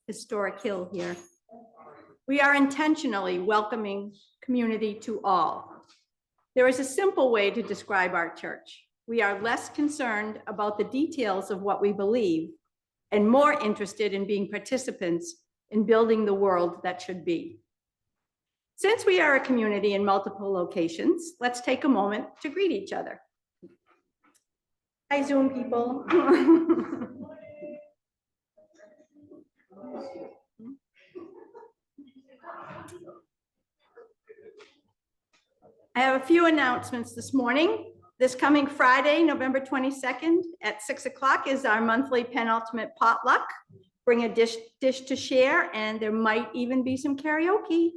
historic hill here. We are intentionally welcoming community to all. There is a simple way to describe our church. We are less concerned about the details of what we believe and more interested in being participants in building the world that should be. Since we are a community in multiple locations, let's take a moment to greet each other. Hi, Zoom people. I have a few announcements this morning. This coming Friday, November 22nd at 6 o'clock is our monthly penultimate potluck. Bring a dish to share, and there might even be some karaoke.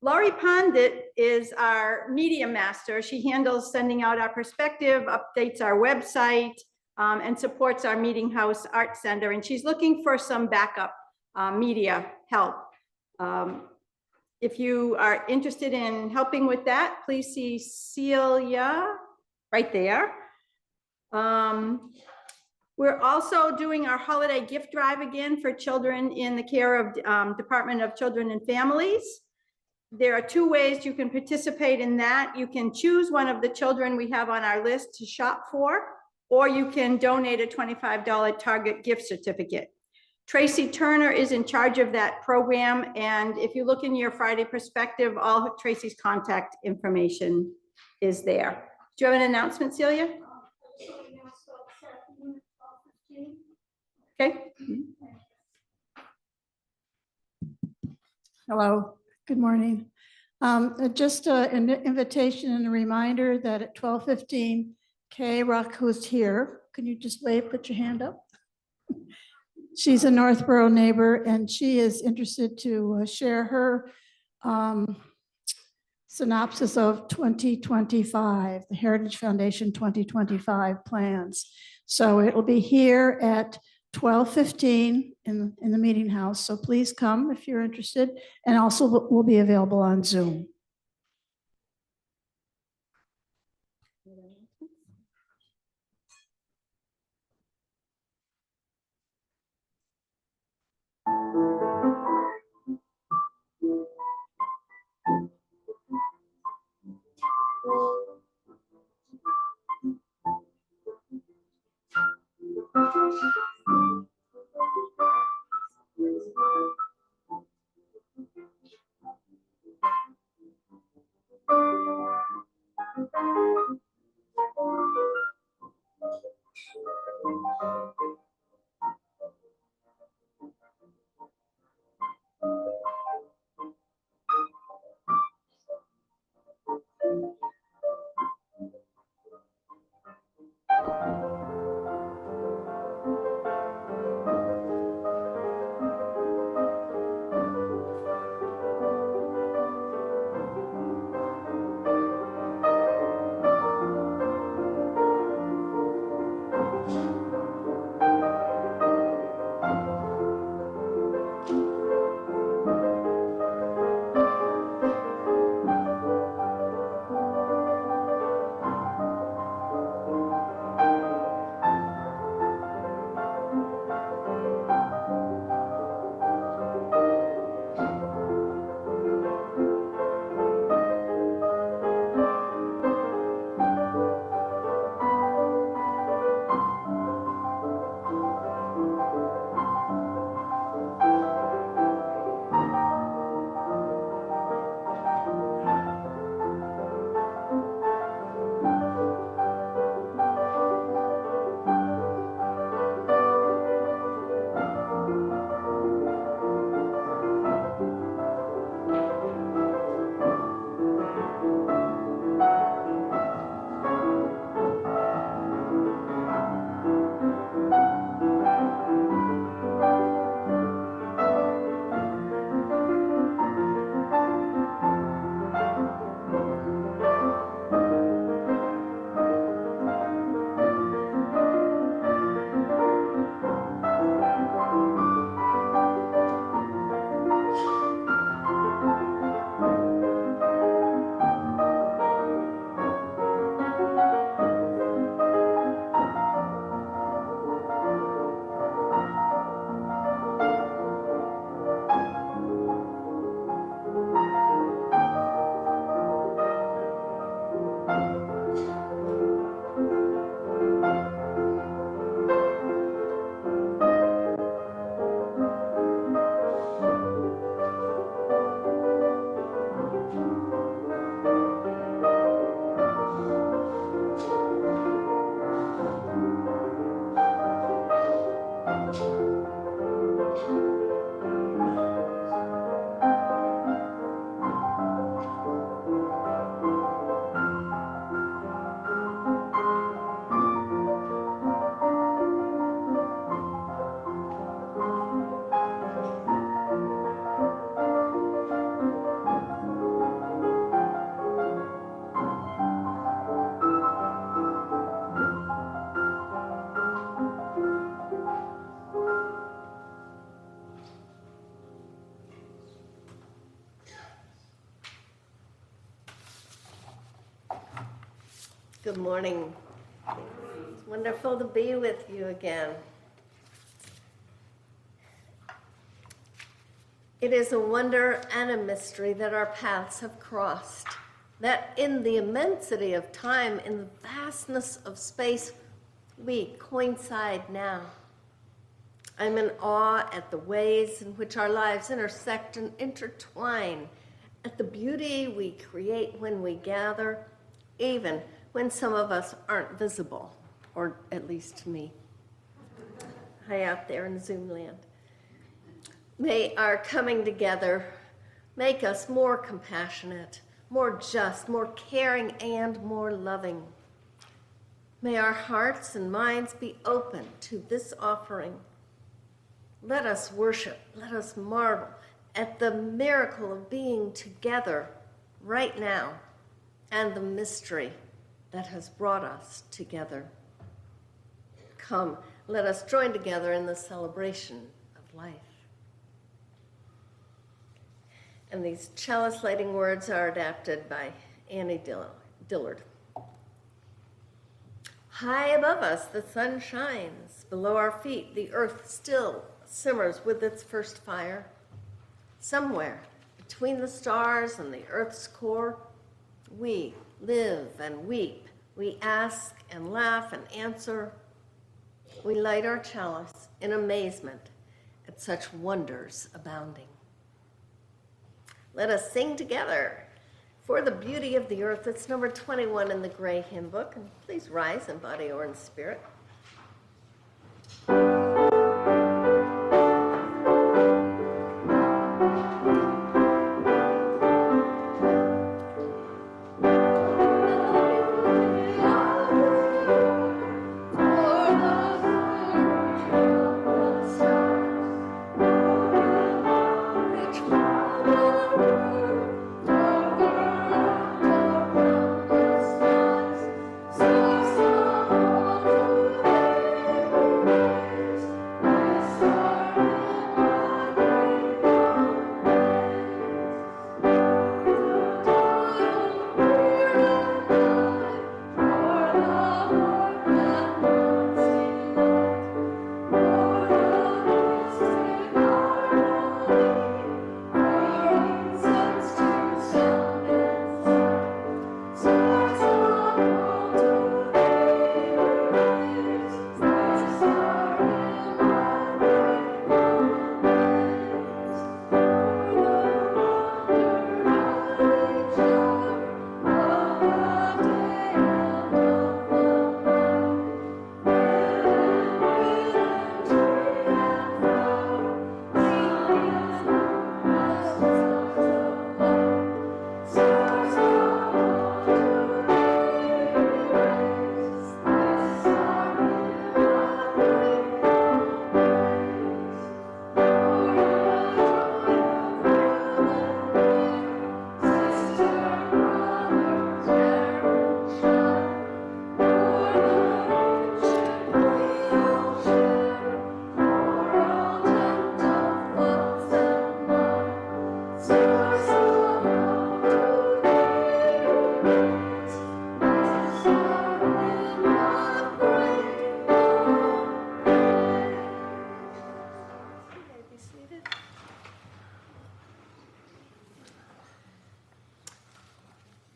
Laurie Pondit is our media master. She handles sending out our perspective, updates our website, and supports our Meeting House Art Center. And she's looking for some backup media help. If you are interested in helping with that, please see Celia right there. We're also doing our holiday gift drive again for children in the care of Department of Children and Families. There are two ways you can participate in that. You can choose one of the children we have on our list to shop for, or you can donate a $25 Target gift certificate. Tracy Turner is in charge of that program, and if you look in your Friday perspective, all of Tracy's contact information is there. Do you have an announcement, Celia? Okay. Hello, good morning. Just an invitation and a reminder that at 12:15, Kay Ruck, who's here, can you just wave, put your hand up? She's a Northboro neighbor, and she is interested to share her synopsis of 2025, the Heritage Foundation 2025 plans. So it will be here at 12:15 in the meeting house. So please come if you're interested, and also will be available on Zoom. Good morning. It's wonderful to be with you again. It is a wonder and a mystery that our paths have crossed, that in the immensity of time, in the vastness of space, we coincide now. I'm in awe at the ways in which our lives intersect and intertwine, at the beauty we create when we gather, even when some of us aren't visible, or at least to me, high out there in Zoom land. May our coming together make us more compassionate, more just, more caring, and more loving. May our hearts and minds be open to this offering. Let us worship, let us marvel at the miracle of being together right now and the mystery that has brought us together. Come, let us join together in the celebration of life. And these chalice lighting words are adapted by Annie Dillard. High above us, the sun shines. Below our feet, the earth still simmers with its first fire. Somewhere between the stars and the earth's core, we live and weep. We ask and laugh and answer. We light our chalice in amazement at such wonders abounding. Let us sing together for the beauty of the earth. It's number 21 in the Gray Hymn Book. And please rise in body or in spirit.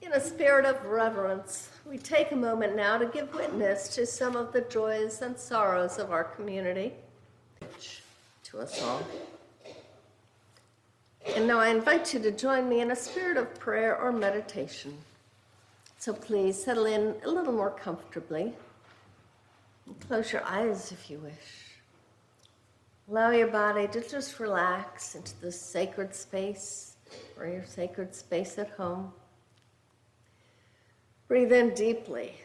In a spirit of reverence, we take a moment now to give witness to some of the joys and sorrows of our community, to us all. And now I invite you to join me in a spirit of prayer or meditation. So please settle in a little more comfortably. And close your eyes if you wish. Allow your body to just relax into this sacred space or your sacred space at home. Breathe in deeply.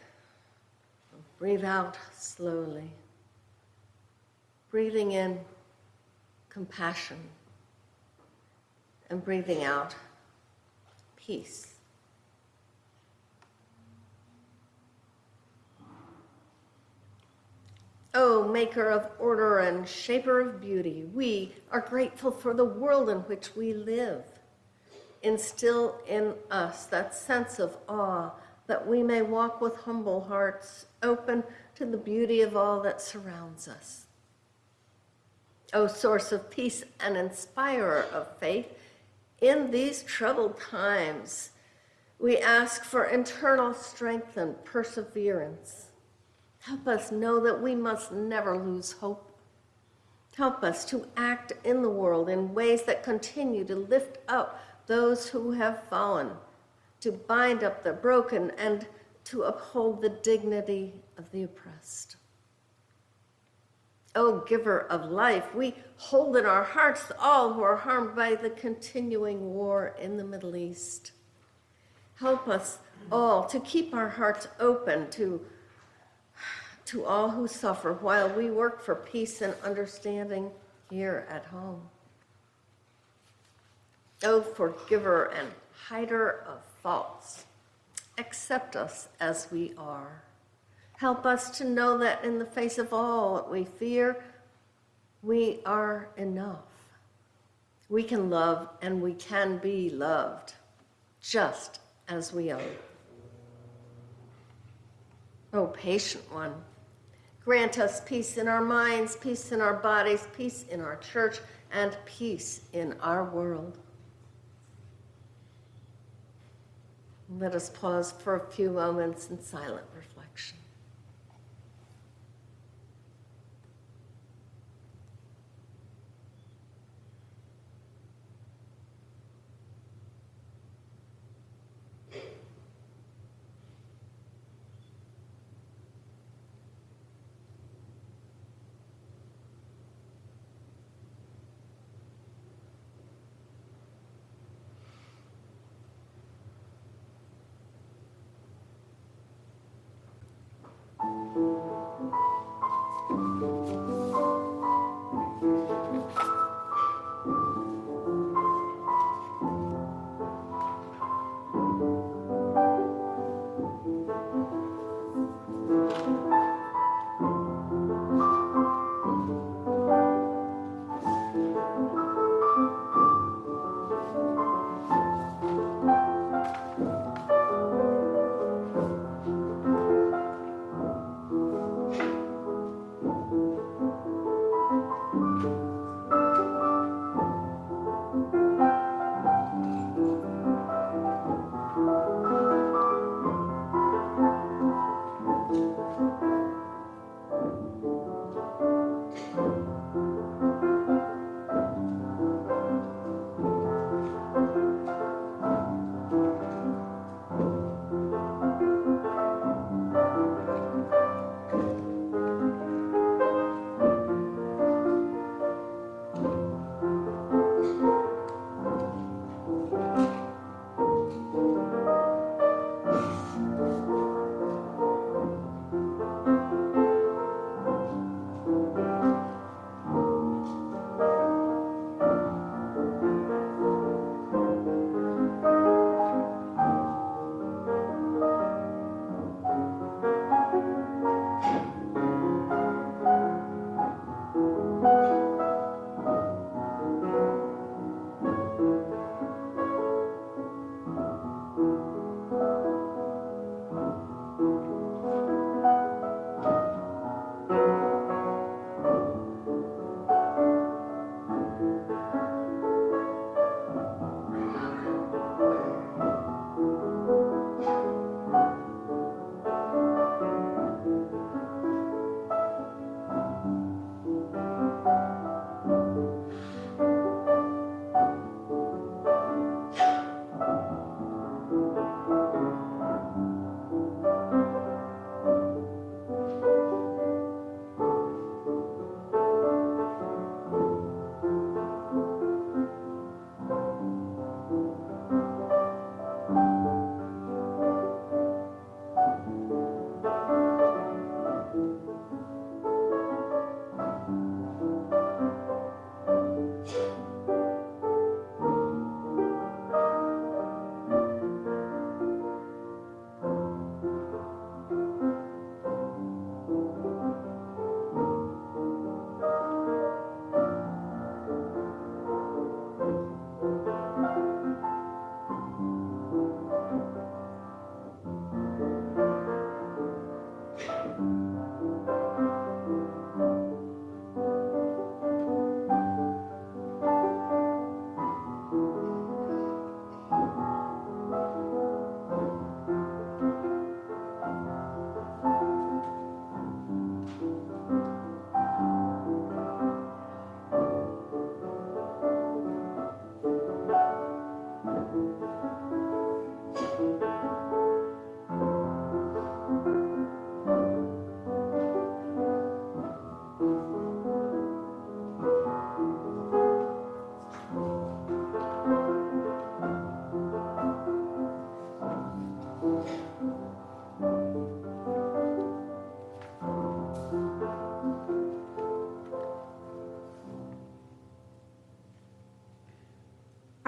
Breathe out slowly. Breathing in compassion and breathing out peace. O maker of order and shaper of beauty, we are grateful for the world in which we live. Instill in us that sense of awe, that we may walk with humble hearts, open to the beauty of all that surrounds us. O source of peace and inspirer of faith, in these troubled times, we ask for internal strength and perseverance. Help us know that we must never lose hope. Help us to act in the world in ways that continue to lift up those who have fallen, to bind up the broken, and to uphold the dignity of the oppressed. O giver of life, we hold in our hearts all who are harmed by the continuing war in the Middle East. Help us all to keep our hearts open to all who suffer while we work for peace and understanding here at home. O forgiver and hider of faults, accept us as we are. Help us to know that in the face of all that we fear, we are enough. We can love and we can be loved, just as we are. O patient one, grant us peace in our minds, peace in our bodies, peace in our church, and peace in our world. Let us pause for a few moments in silent reflection.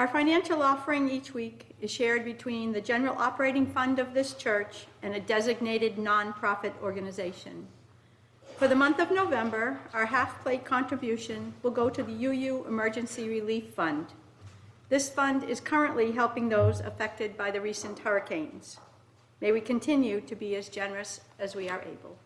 Our financial offering each week is shared between the general operating fund of this church and a designated nonprofit organization. For the month of November, our half-plate contribution will go to the UU Emergency Relief Fund. This fund is currently helping those affected by the recent hurricanes. May we continue to be as generous as we are able.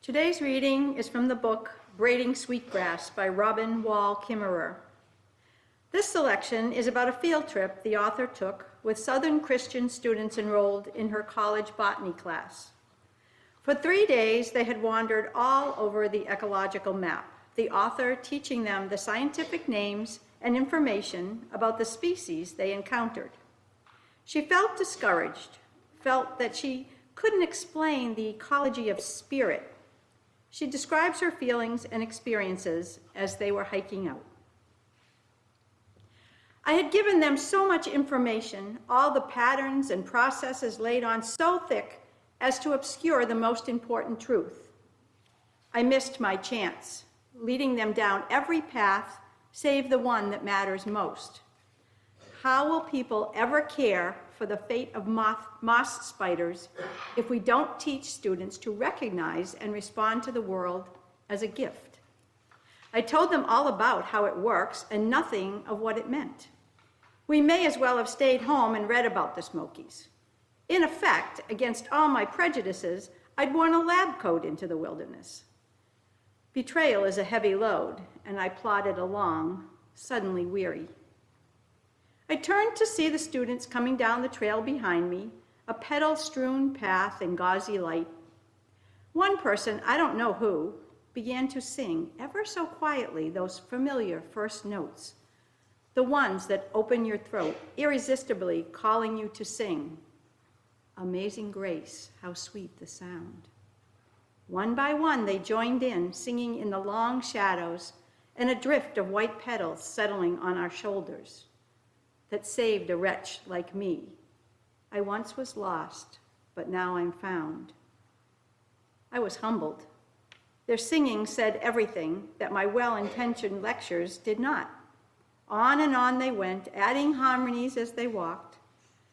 Today's reading is from the book Braiding Sweetgrass by Robin Wall Kimmerer. This selection is about a field trip the author took with Southern Christian students enrolled in her college botany class. For 3 days, they had wandered all over the ecological map. the author teaching them the scientific names and information about the species they encountered. She felt discouraged, felt that she couldn't explain the ecology of spirit. She describes her feelings and experiences as they were hiking out. I had given them so much information, all the patterns and processes laid on so thick as to obscure the most important truth. I missed my chance, leading them down every path save the one that matters most. How will people ever care for the fate of moss spiders if we don't teach students to recognize and respond to the world as a gift? I told them all about how it works and nothing of what it meant. We may as well have stayed home and read about the Smokies. In effect, against all my prejudices, I'd worn a lab coat into the wilderness. Betrayal is a heavy load, and I plodded along, suddenly weary. I turned to see the students coming down the trail behind me, a petal-strewn path in gauzy light. One person, I don't know who, began to sing ever so quietly those familiar first notes, the ones that open your throat, irresistibly calling you to sing. Amazing grace, how sweet the sound. One by one, they joined in, singing in the long shadows and a drift of white petals settling on our shoulders that saved a wretch like me. I once was lost, but now I'm found. I was humbled. Their singing said everything that my well-intentioned lectures did not. On and on they went, adding harmonies as they walked.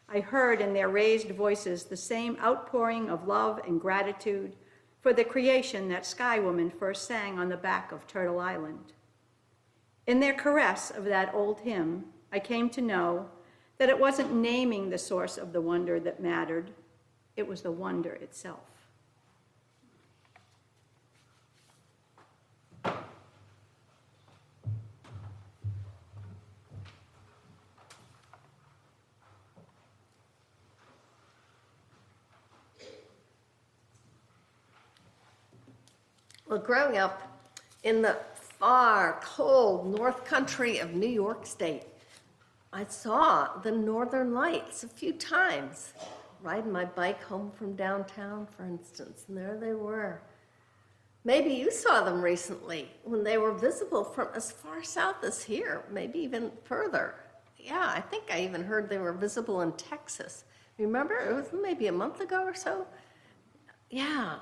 I heard in their raised voices the same outpouring of love and gratitude for the creation that Sky Woman first sang on the back of Turtle Island. In their caress of that old hymn, I came to know that it wasn't naming the source of the wonder that mattered, it was the wonder itself. Well, growing up in the far, cold north country of New York State, I saw the Northern Lights a few times, riding my bike home from downtown, for instance, and there they were. Maybe you saw them recently when they were visible from as far south as here, maybe even further. Yeah, I think I even heard they were visible in Texas. Remember? It was maybe a month ago or so. Yeah.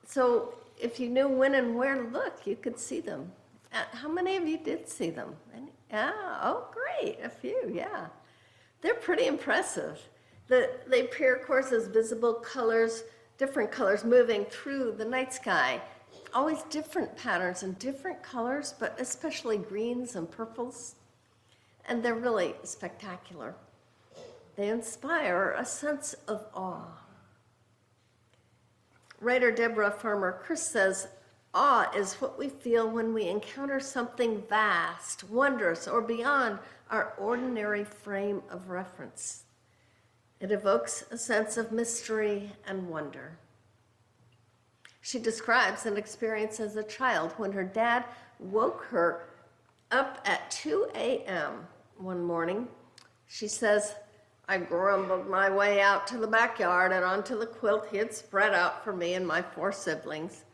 So if you knew when and where to look, you could see them. How many of you did see them? Any? Yeah, oh great, a few, yeah. They're pretty impressive. They appear, of course, as visible colors, different colors moving through the night sky. Always different patterns and different colors, but especially greens and purples. And they're really spectacular. They inspire a sense of awe. Writer Deborah Farmer Chris says, awe is what we feel when we encounter something vast, wondrous, or beyond our ordinary frame of reference. It evokes a sense of mystery and wonder. She describes an experience as a child when her dad woke her up at 2 a.m. one morning. She says, I grumbled my way out to the backyard and onto the quilt he had spread out for me and my 4 siblings.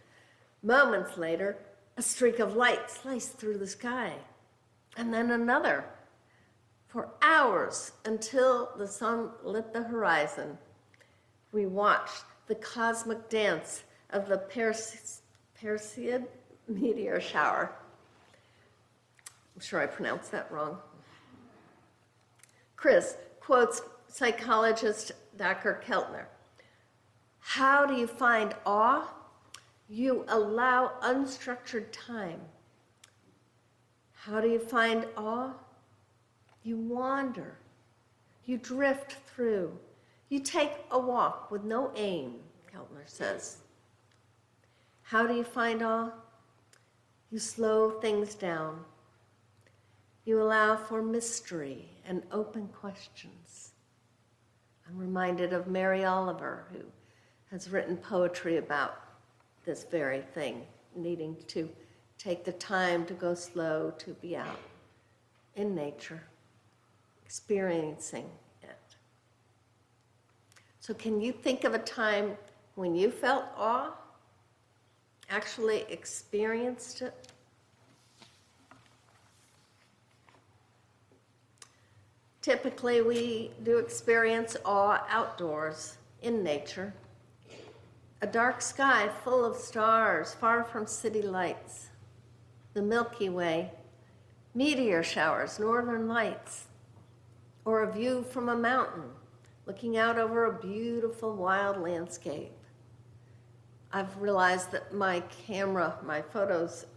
Moments later, a streak of light sliced through the sky, and then another. For hours, until the sun lit the horizon, we watched the cosmic dance of the Perseid meteor shower. I'm sure I pronounced that wrong. Chris quotes psychologist Dr. Keltner. How do you find awe? You allow unstructured time. How do you find awe? You wander. You drift through. You take a walk with no aim, Keltner says. How do you find awe? You slow things down. You allow for mystery and open questions. I'm reminded of Mary Oliver, who has written poetry about this very thing. needing to take the time to go slow, to be out in nature, experiencing it. So can you think of a time when you felt awe, actually experienced it? Typically, we do experience awe outdoors, in nature. A dark sky full of stars, far from city lights. The Milky Way, meteor showers, northern lights, or a view from a mountain, looking out over a beautiful wild landscape. I've realized that my camera, my photos,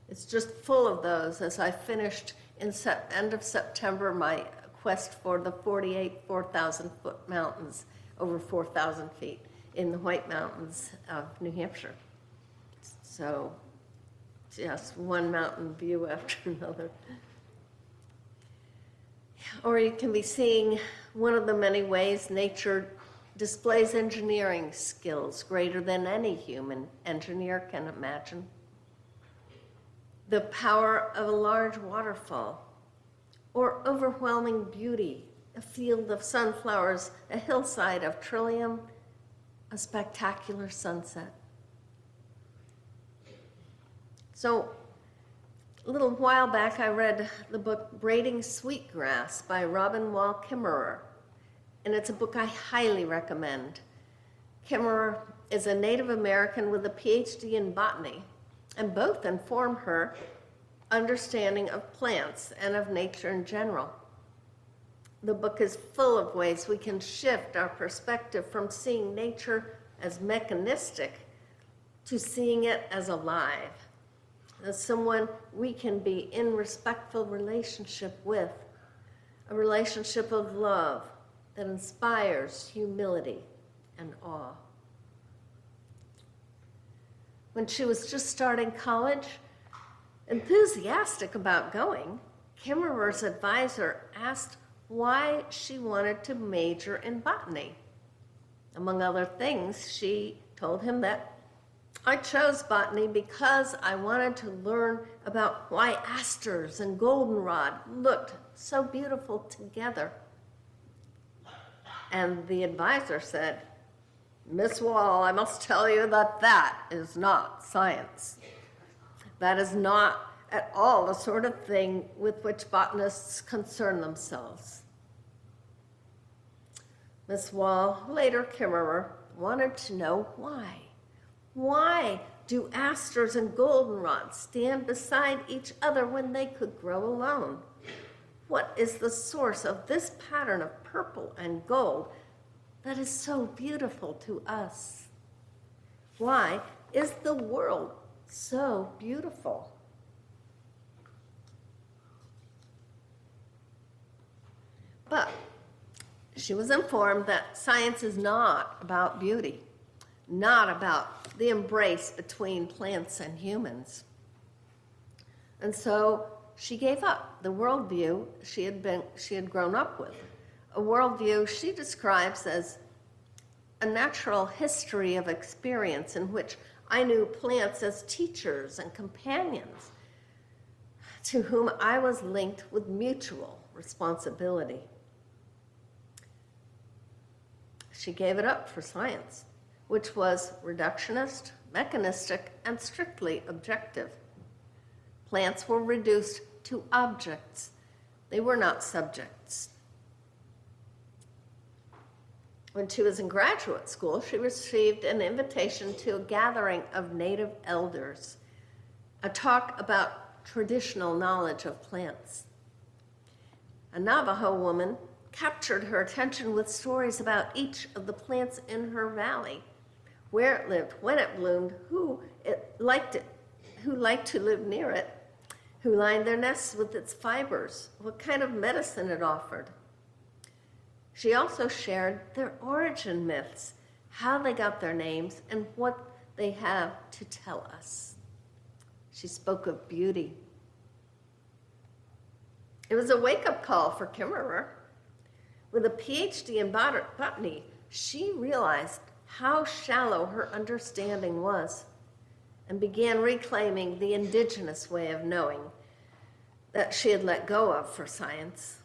is just full of those as I finished in end of September my quest for the 48 4,000-foot mountains, over 4,000 feet, in the White Mountains of New Hampshire. So just one mountain view after another. Or you can be seeing one of the many ways nature displays engineering skills greater than any human engineer can imagine. The power of a large waterfall, or overwhelming beauty, a field of sunflowers, a hillside of trillium, a spectacular sunset. So a little while back, I read the book Braiding Sweetgrass by Robin Wall Kimmerer, and it's a book I highly recommend. Kimmerer is a Native American with a PhD in botany, and both inform her understanding of plants and of nature in general. The book is full of ways we can shift our perspective from seeing nature as mechanistic to seeing it as alive, as someone we can be in respectful relationship with, a relationship of love that inspires humility and awe. When she was just starting college, enthusiastic about going, Kimmerer's advisor asked why she wanted to major in botany. Among other things, she told him that I chose botany because I wanted to learn about why asters and goldenrod looked so beautiful together. And the advisor said, Miss Wall, I must tell you that that is not science. That is not at all the sort of thing with which botanists concern themselves. Miss Wall, later Kimmerer, wanted to know why. Why do asters and goldenrods stand beside each other when they could grow alone? What is the source of this pattern of purple and gold that is so beautiful to us? Why is the world so beautiful? But she was informed that science is not about beauty, not about the embrace between plants and humans. And so she gave up the worldview she had grown up with, a worldview she describes as a natural history of experience in which I knew plants as teachers and companions to whom I was linked with mutual responsibility. She gave it up for science, which was reductionist, mechanistic, and strictly objective. Plants were reduced to objects. They were not subjects. When she was in graduate school, she received an invitation to a gathering of native elders, a talk about traditional knowledge of plants. A Navajo woman captured her attention with stories about each of the plants in her valley, where it lived, when it bloomed, who liked to live near it, who lined their nests with its fibers, what kind of medicine it offered. She also shared their origin myths, how they got their names, and what they have to tell us. She spoke of beauty. It was a wake-up call for Kimmerer. With a PhD in botany, she realized how shallow her understanding was. and began reclaiming the indigenous way of knowing that she had let go of for science.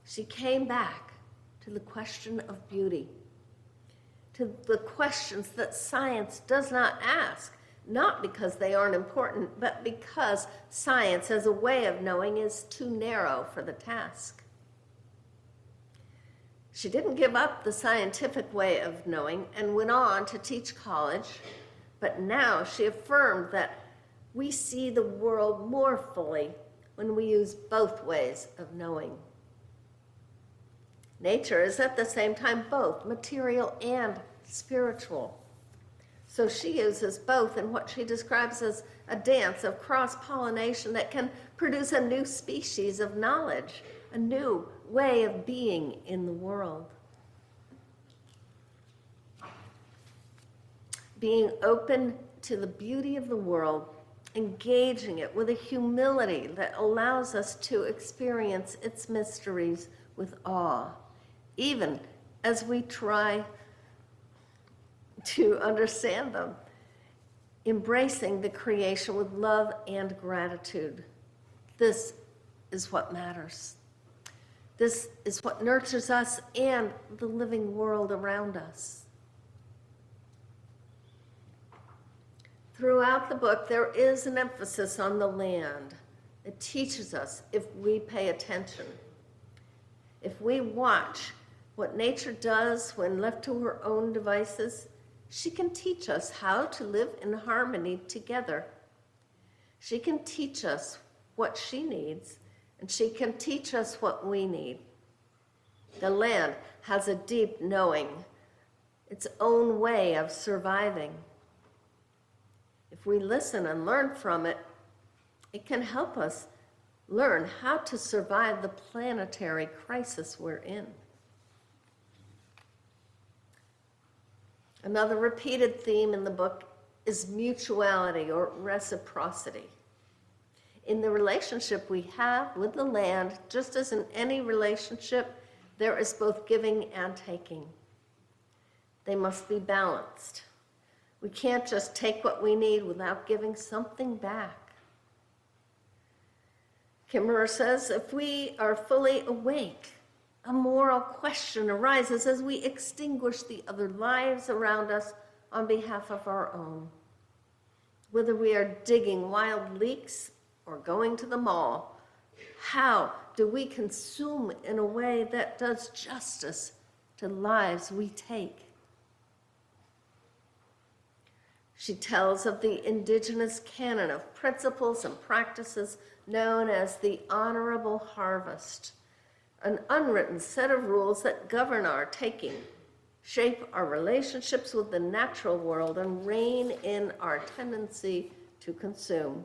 She came back to the question of beauty, to the questions that science does not ask, not because they aren't important, but because science as a way of knowing is too narrow for the task. She didn't give up the scientific way of knowing and went on to teach college, but now she affirmed that we see the world more fully when we use both ways of knowing. Nature is at the same time both material and spiritual. So she uses both in what she describes as a dance of cross-pollination that can produce a new species of knowledge, a new way of being in the world. Being open to the beauty of the world, engaging it with a humility that allows us to experience its mysteries with awe, even as we try to understand them, embracing the creation with love and gratitude. This is what matters. This is what nurtures us and the living world around us. Throughout the book, there is an emphasis on the land. It teaches us if we pay attention. If we watch what nature does when left to her own devices, she can teach us how to live in harmony together. She can teach us what she needs, and she can teach us what we need. The land has a deep knowing, its own way of surviving. If we listen and learn from it, it can help us learn how to survive the planetary crisis we're in. Another repeated theme in the book is mutuality or reciprocity. In the relationship we have with the land, just as in any relationship, there is both giving and taking. They must be balanced. We can't just take what we need without giving something back. Kimmerer says, if we are fully awake, a moral question arises as we extinguish the other lives around us on behalf of our own. Whether we are digging wild leeks or going to the mall, how do we consume in a way that does justice to lives we take? She tells of the indigenous canon of principles and practices known as the honorable harvest, an unwritten set of rules that govern our taking, shape our relationships with the natural world, and rein in our tendency to consume,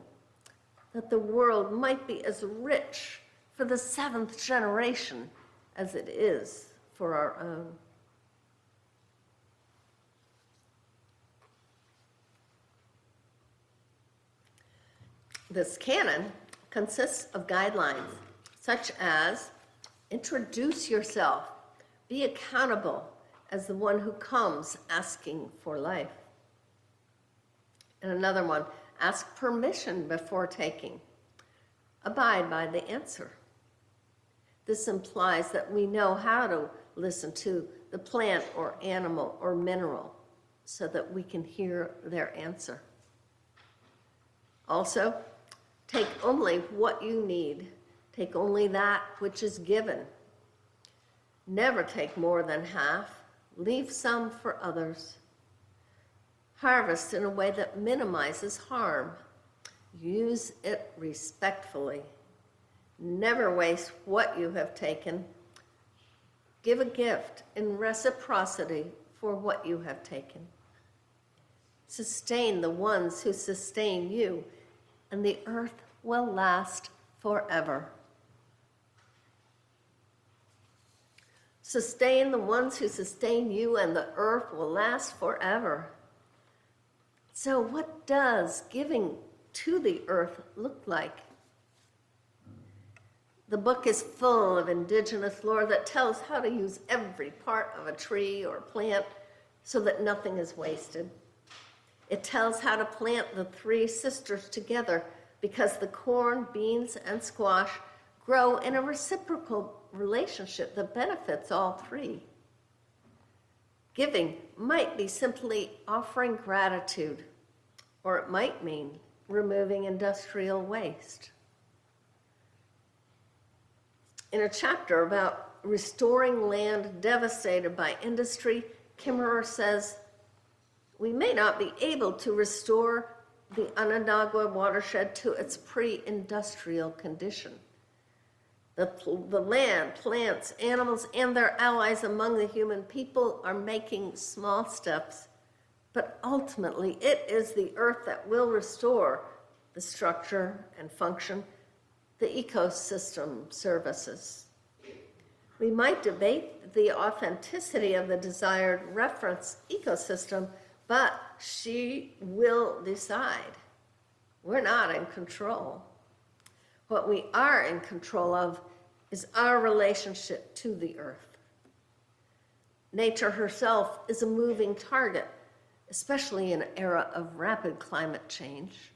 that the world might be as rich for the 7th generation as it is for our own. This canon consists of guidelines such as introduce yourself, be accountable as the one who comes asking for life. And another one, ask permission before taking, abide by the answer. This implies that we know how to listen to the plant or animal or mineral so that we can hear their answer. Also, take only what you need. Take only that which is given. Never take more than half. Leave some for others. Harvest in a way that minimizes harm. Use it respectfully. Never waste what you have taken. Give a gift in reciprocity for what you have taken. Sustain the ones who sustain you, and the earth will last forever. Sustain the ones who sustain you, and the earth will last forever. So what does giving to the earth look like? The book is full of indigenous lore that tells how to use every part of a tree or plant so that nothing is wasted. It tells how to plant the three sisters together because the corn, beans, and squash grow in a reciprocal relationship that benefits all three. Giving might be simply offering gratitude, or it might mean removing industrial waste. In a chapter about restoring land devastated by industry, Kimmerer says, we may not be able to restore the Onondaga watershed to its pre-industrial condition. The land, plants, animals, and their allies among the human people are making small steps, but ultimately it is the earth that will restore the structure and function, the ecosystem services. We might debate the authenticity of the desired reference ecosystem, but she will decide. We're not in control. What we are in control of is our relationship to the earth. Nature herself is a moving target, especially in an era of rapid climate change.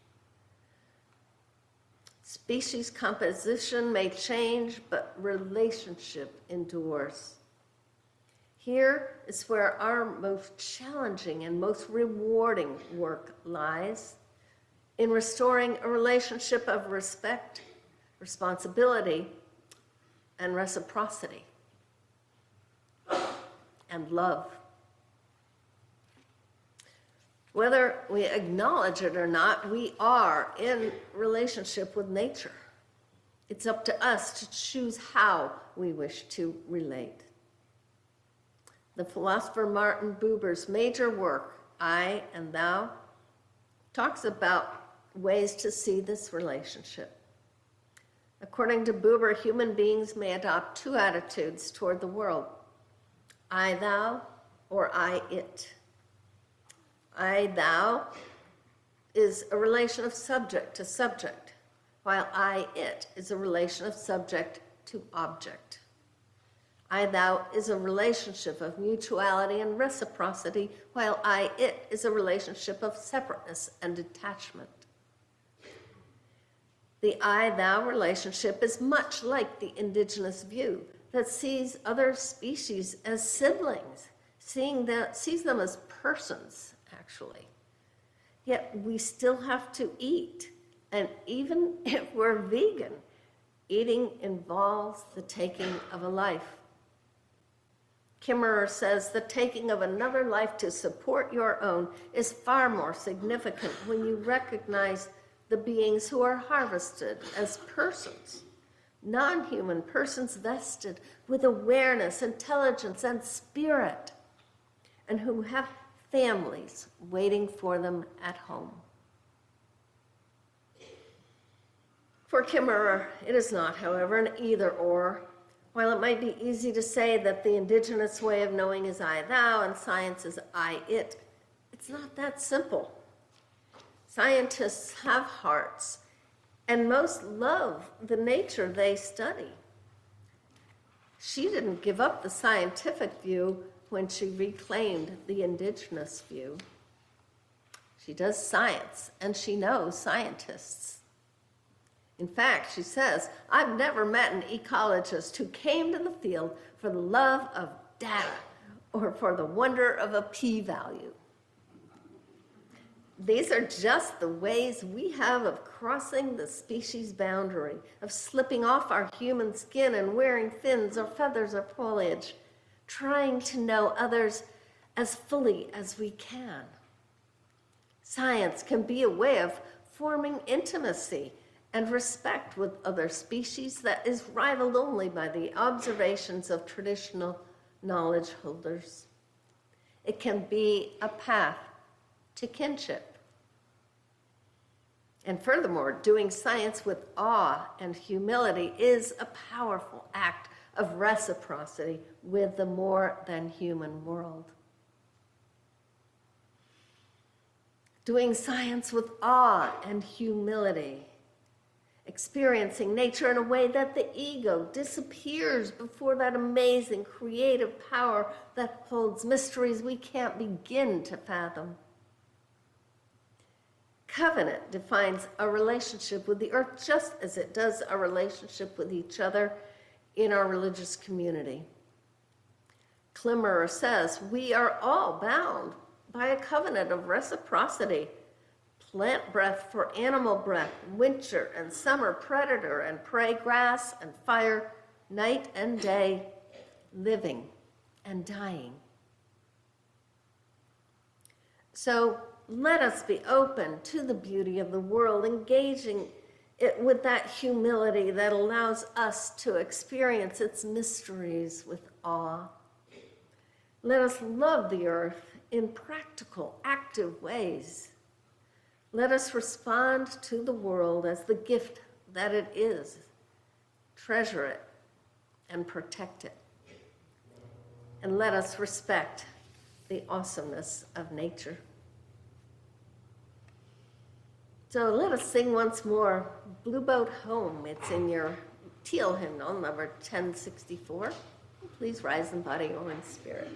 Species composition may change, but relationship endures. Here is where our most challenging and most rewarding work lies, in restoring a relationship of respect, responsibility, and reciprocity, and love. Whether we acknowledge it or not, we are in relationship with nature. It's up to us to choose how we wish to relate. The philosopher Martin Buber's major work, I and Thou, talks about ways to see this relationship. According to Buber, human beings may adopt two attitudes toward the world: I, thou, or I, it. I, thou is a relation of subject to subject, while I, it is a relation of subject to object. I, thou is a relationship of mutuality and reciprocity, while I, it is a relationship of separateness and detachment. The I-thou relationship is much like the indigenous view that sees other species as siblings, sees them as persons, actually. Yet we still have to eat, and even if we're vegan, eating involves the taking of a life. Kimmerer says the taking of another life to support your own is far more significant when you recognize the beings who are harvested as persons, non-human persons vested with awareness, intelligence, and spirit, and who have families waiting for them at home. For Kimmerer, it is not, however, an either-or. While it might be easy to say that the indigenous way of knowing is I-thou and science is I-it, it's not that simple. Scientists have hearts, and most love the nature they study. She didn't give up the scientific view when she reclaimed the indigenous view. She does science, and she knows scientists. In fact, she says, I've never met an ecologist who came to the field for the love of data or for the wonder of a p-value. These are just the ways we have of crossing the species boundary, of slipping off our human skin and wearing fins or feathers or foliage, trying to know others as fully as we can. Science can be a way of forming intimacy and respect with other species that is rivaled only by the observations of traditional knowledge holders. It can be a path to kinship. And furthermore, doing science with awe and humility is a powerful act of reciprocity with the more than human world. Doing science with awe and humility, experiencing nature in a way that the ego disappears before that amazing creative power that holds mysteries we can't begin to fathom. Covenant defines a relationship with the earth just as it does a relationship with each other in our religious community. Klimmerer says, we are all bound by a covenant of reciprocity. Plant breath for animal breath, winter and summer predator and prey, grass and fire, night and day, living and dying. So let us be open to the beauty of the world, engaging it with that humility that allows us to experience its mysteries with awe. Let us love the earth in practical, active ways. Let us respond to the world as the gift that it is, treasure it, and protect it. And let us respect the awesomeness of nature. So let us sing once more, Blue Boat Home. It's in your teal hymnal, number 1064. Please rise in body or in spirit.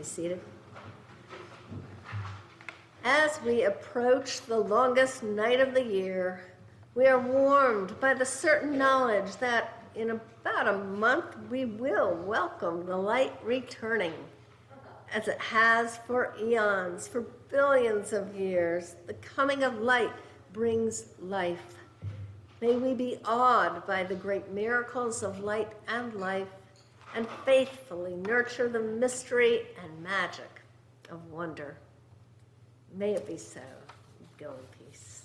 Seated. As we approach the longest night of the year, we are warmed by the certain knowledge that in about a month we will welcome the light returning, as it has for eons, for billions of years. The coming of light brings life. May we be awed by the great miracles of light and life, and faithfully nurture the mystery and magic of wonder. May it be so. Go in peace.